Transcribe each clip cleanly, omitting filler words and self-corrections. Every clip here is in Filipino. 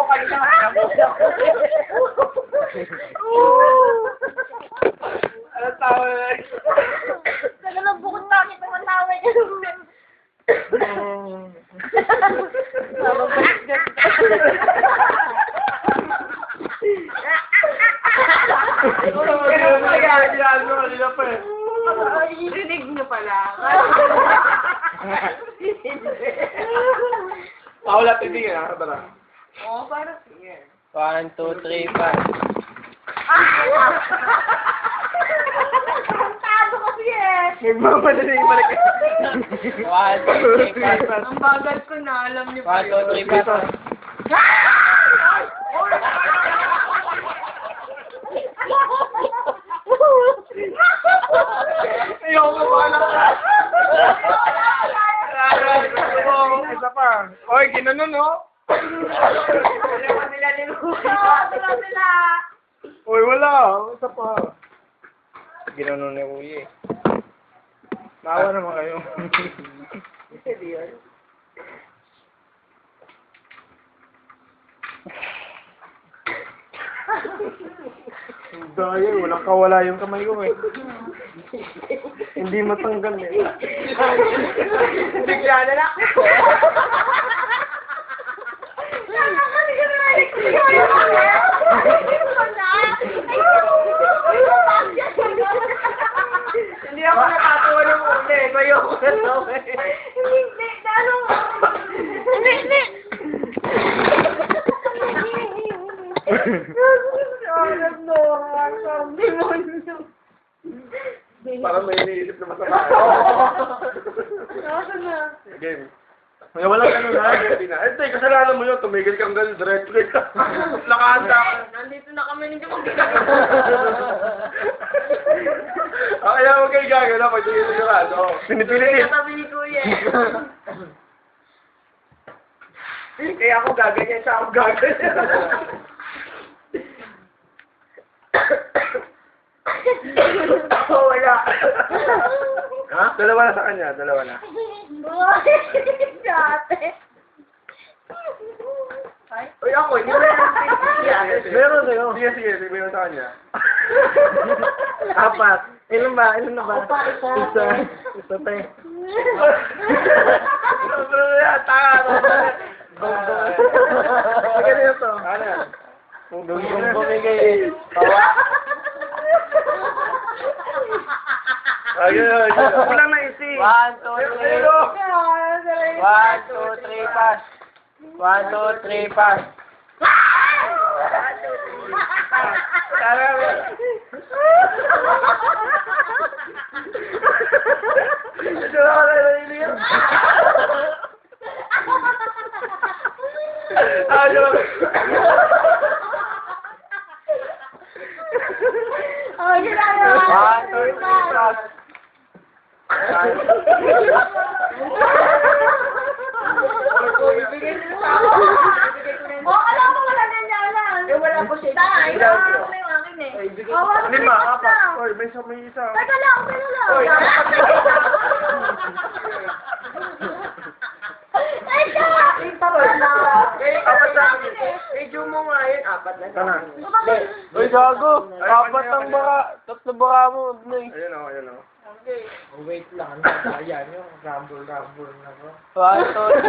kanina. Ano tawa na? Tagal ang bukod bakit ang tawa niya. Rinig niyo pala. Wala, tigil na. Tara. Oo, parang sige. 1, 2, 3, 4. Tado kasi eh. Nagmamadali yung balik. 1, 2, 3, 4. Ang bagal ko na, alam niyo 1, 2, 3, 4. Ayoko wala ka. Isa pa. Oy, ginanon, no? Oy, wala. Isa pa. Ginanon ni Uye. Maawa naman kayo. Daya, walang kawala yung kamay ko eh. Hindi matanggal eh. Bigla na lang. Hindi ako nakatawa ng uli. Kayo ako natawa eh. Hindi, dalo. Hindi. Parang may iniisip na masama. Game. May walang ano na. Hindi, kasalanan mo yun. Tumigil kang ganun. Diretso ka. Lakanda ka. Nandito na kami ninyo mag Kaya huwag kayo gagana pag tingin nyo ka. So, pinipilit. Katabi ni Kuya. Kaya ako gaganyan siya. Ako gaganyan. Ako wala. Ha? Dalawa na sa kanya. Dalawa na. Dati. Uy, ako. Hindi mo meron sa'yo. Sige, sige. Meron sa kanya. 4. Ilan ba? Ilan na ba? Isa. Isa pa eh. Sobrang na yan. Taka. Sige na ito. Ano? Dugong bumigay. Tawa. Ayun. Kulang na isi. 1, 2, 3. 1, 2, 3, pass. 1, 2, 3, pass. Tara. Ito na ako na naiinip. Ano? Oh, yun lang yun. 1, 2, 3, pass. Oh, alam mo wala na niya lang. Eh, wala po siya. Ay, naman ko na yung akin eh. Oh, wala ko 5. na 4. Oy, may isa. Teka lang, teka lang. Oy, Teka! Apat na. Medyo mo nga yun. 4 na. Sana. Uy, gago. 4 ang baka. 3 baka mo. Ayun o, ayun o. Wait lang. Ayan yung rumble na ko. 1, 2,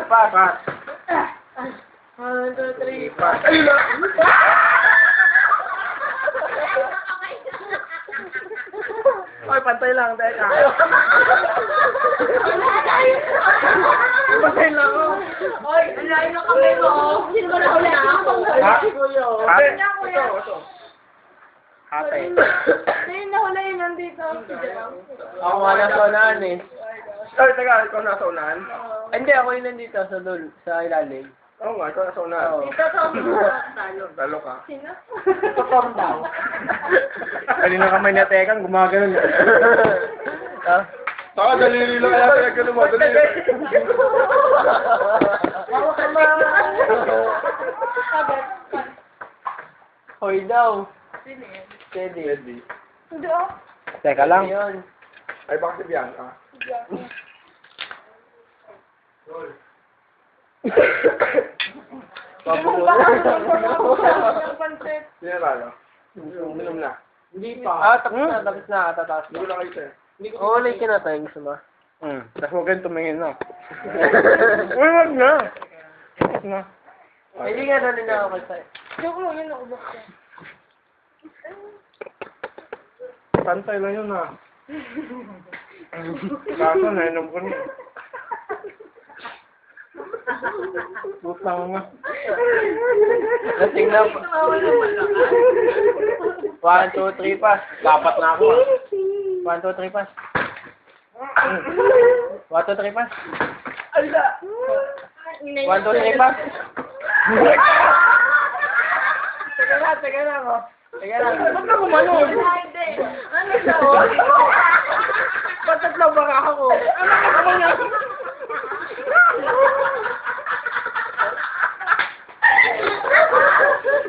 3, pass. 1, 2, 3, Pass. Ayun na. Oy, pantay lang. Teka. Pantay lang ako. Oy, alayin na kami mo. Sino ba nahuli ako? Ha? Kuya. Hati. Sino na, kuya? Ito. Hati. Sino nahuli yun nandito? Ako nga nasa unahan eh. Ay, teka. Ikaw nasa unahan? Hindi, ako yung nandito sa ilalim. Oo nga, ikaw nasa unahan. Oo. Ito sa talo. Talo ka. Sino? Perform daw. Kanina kamay niya tekang gumagano'n. Ah? Saka dalili lang kaya pinagano mo. Dalili. Bawa ka ba? Hoy daw. Sino yan? Steady. Ready. Hindi oh. Teka lang. Yun. Ay, baka si Bianca. Hindi na tayo. Uminom na. Hindi pa. Tapos na, tataas Hindi ko na kayo sir. Oo, ulit ka na tayo, gusto mo. Tapos huwag kayong tumingin na. Uy, wag na. Wag na. Hindi nga na nila ako sa'yo. Pantay lang yun ha. Kaso nainom ko na. Butang nga. Lasing na po. 1, 2, 3, pass. Dapat na ako. 1, 2, 3, pass. 1, 2, 3, pass. 1, 2, 3, pass. Teka lang, oh. Teka lang. Ba't na kumanon? Ano siya? Ba't tatlo baka ako? Ano nga?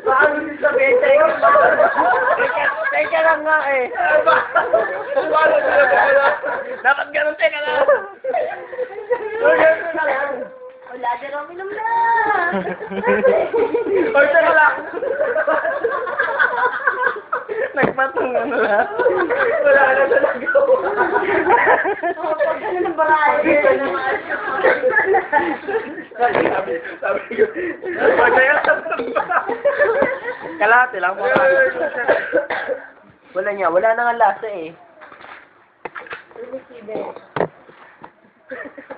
Paano si sabihin? Teka lang nga eh. Dapat ganun, teka lang. Wala, Jerome, inom na. Or teka lang. Nagpatong ano lang. Wala na talaga. Pag ano ng barahe. Sabi ko. Kalahati lang. Wala nga, wala na nga lasa eh.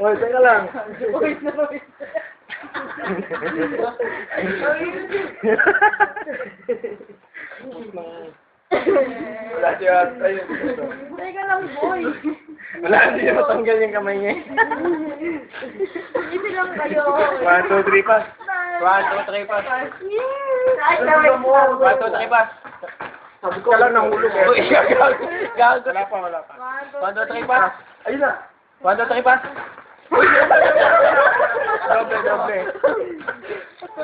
Uy, teka lang. Wala siya. Ayun. Teka lang, boy. Wala, hindi na matanggal yung kamay niya. Ito lang kayo. 1, 2, 3, pass. 1, 2, 3, pass. Ay, tawag mo. 1, 2, 3, pass. Sabi ko lang nahulog eh. Uy, gago. Wala pa. 1, 2, 3, pass. Ayun na. 1, 2, 3, pass. Doble.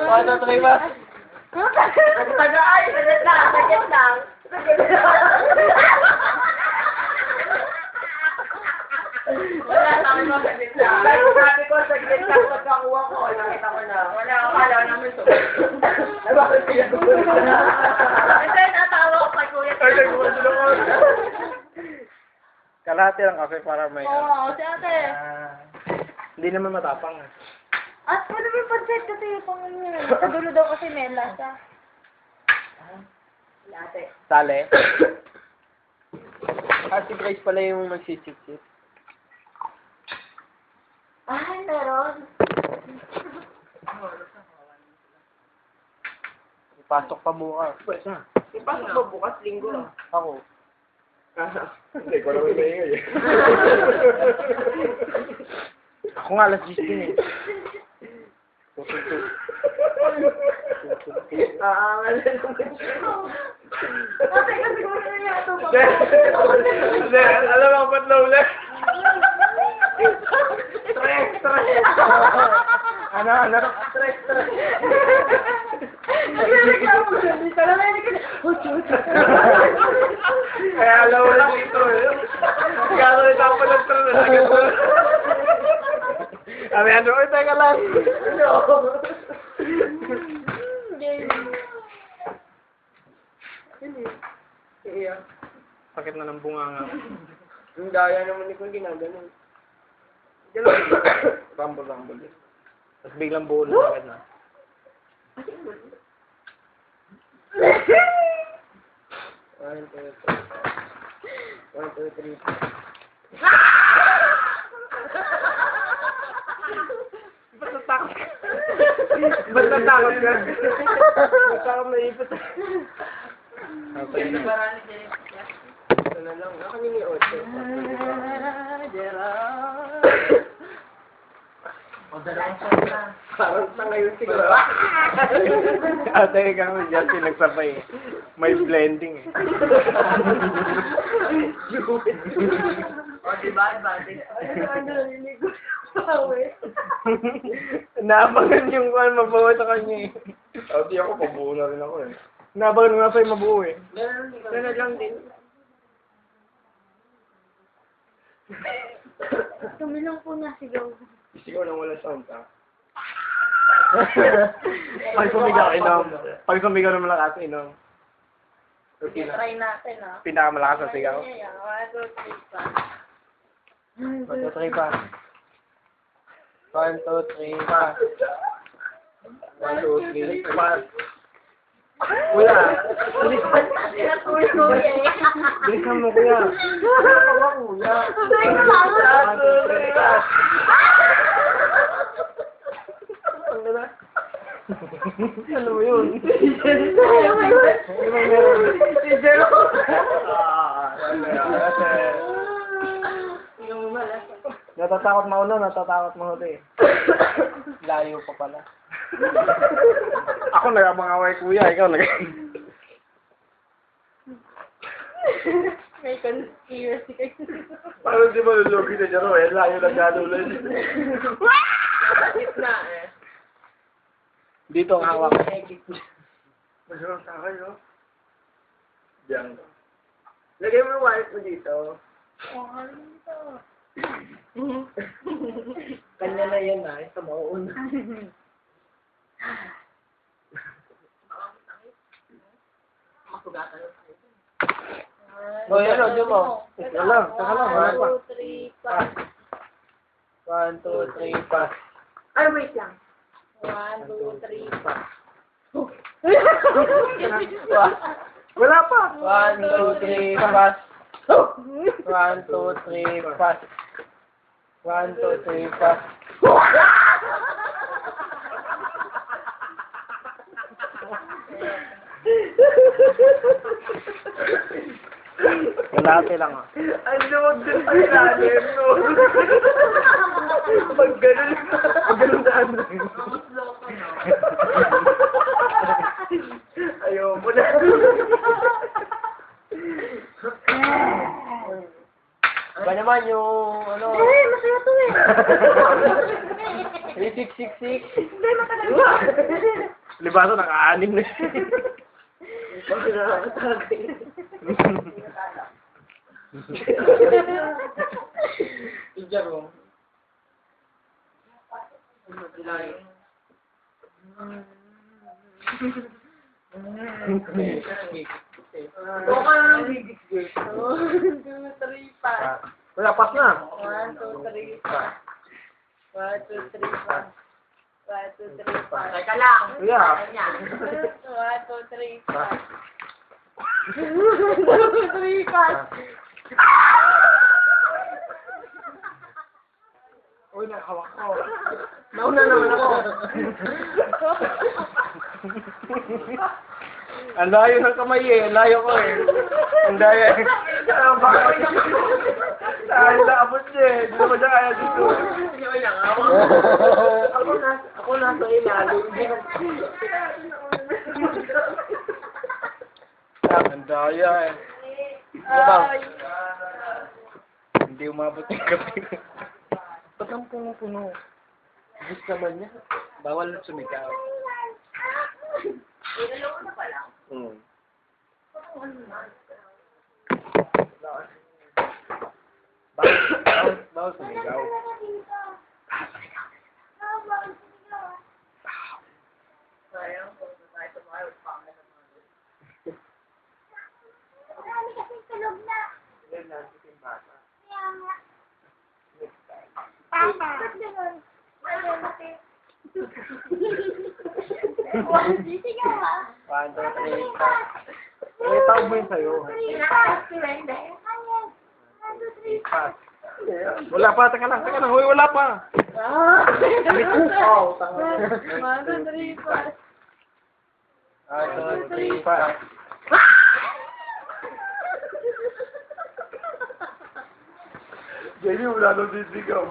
1, 2, 3, pass. Taga-ay, saglit lang. Wala, sabi ko, saglit lang. Sabi ko, saglit lang pagkakuha ko. Nakita ko na. Wala, akala ko namin ito. Ay, bakit kaya ko? Ito yung natawa ko kay Kuya. Kalahati lang kasi para may... Oo, si ate. Hindi naman matapang eh. At pwede may pancet kasi yung pang sa dulo daw kasi may lasa. Ate. Sale. Si Grace pala yung magsisip-sip. Ay, meron. Ipasok pa bukas. Pwes na. Ipasok pa bukas, linggo. Ako. Hindi ko naman maingay eh. Ako nga, alas 10 din eh. Ate, kasi kung ano niya ito. Hindi, alam mo ba't naulit? Stress. Ano? Stress. Kaya alam mo lang ito eh. Gano'n ito ako nag-tro na agad mo. Sabi ano, oy, teka lang. Sakit na ng bunganga. Yung daya naman ni Kung ginaganon. Rumble. Tapos biglang buo na agad na. One, two, three. Ba't natakot ka? Ba't natakot ka? Ba't ako naipot? Okay na. Ito na lang. Ako yung ni Ocho. Parang tanga yun siguro. Ate, ikaw mo dyan pinagsabay eh. May blending eh. O, diba? Advantage. Naabangan yung mabuo sa kanya eh. Di ako, pabuo na rin ako eh. Naabangan nga sa'yo mabuo eh. Ganun lang din. Kami lang po nasigaw. Sigaw nang wala sound ha. Pag sumigaw, inom. Pag sumigaw ng malakas, inom. Try natin, ah. Pinakamalakas na sigaw. 1, 2, 3, pa. 1, 2, 3, pa. 1, 2, 3, pa. 1, 2, 3, pa. Kuya, Kuya, eh. bilisan mo kuya. Kuya. Sabay ko lang. 1, 2, 3, pa. Ano mo yun? Natatakot mauna, natatakot mahuli. Layo pa pala. Ako nag-abang-away kuya, ikaw nag... May conspiracy kayo. Parang di ba lulugi na dyan, eh? Layo lang ganulan. Na, eh. Dito ang hawak. Masarap sa akin, no? Diyan. Lagay mo yung wallet mo dito. Oh, ano ito? Kanya na yan na, ito mauuna. Oh, yan, ano mo? Teka lang, wala pa. 1, 2, 3, pa. 1, 2, 3, pa. Ay, wait lang. 1, 2, 3, pa. Wala pa. 1, 2, 3, pass. 1, 2, 3, pass. 1, 2, 3, pass. Kalate lang, ah. Ang luwag din sa ilalim, no? Pag ganun daan na. Ayoko na. Ba naman yung, ano? Eh, masaya to eh. 3666. Hindi, matagal. Libaso, naka-anim na. Pag nakakatagay. Ijaro. Baka na ng bibig, girl. 1, 2, 3, pa. Wala, pas na. 1, 2, 3, pa. 1, 2, 3, pa. 1, 2, 3, pa. Teka lang. Kuya. 1, 2, 3, pa. 1, 2, 3, pa. Uy, nakahawak ko. Nauna naman ako. Ang layo ng kamay eh. Ang layo ko eh. Ang daya eh. Dahil naabot niya eh. Hindi naman niya kaya dito. Ako nasa ilalim. Ang daya eh. Ay. Hindi umabot yung kamay ko. Ba't ang puno-puno? Gusto naman niya. Bawal sumigaw. Ilalaw na pala. Hmm. Bawal sumigaw. Sayang, kung tayo tumayo, pangit naman. Marami kasing tulog na. Kaya nga. Papa. Ba't ganun? Ayun, natin. Sisigaw ha? 1, 2, 3, Eh, tawag mo yun sa'yo. Pass. Wala pa, teka lang. Uy, wala pa. Oh, tama. 1, 2, 3, pass. 1, 2, 3, pass. Jenny, wala nang disigaw.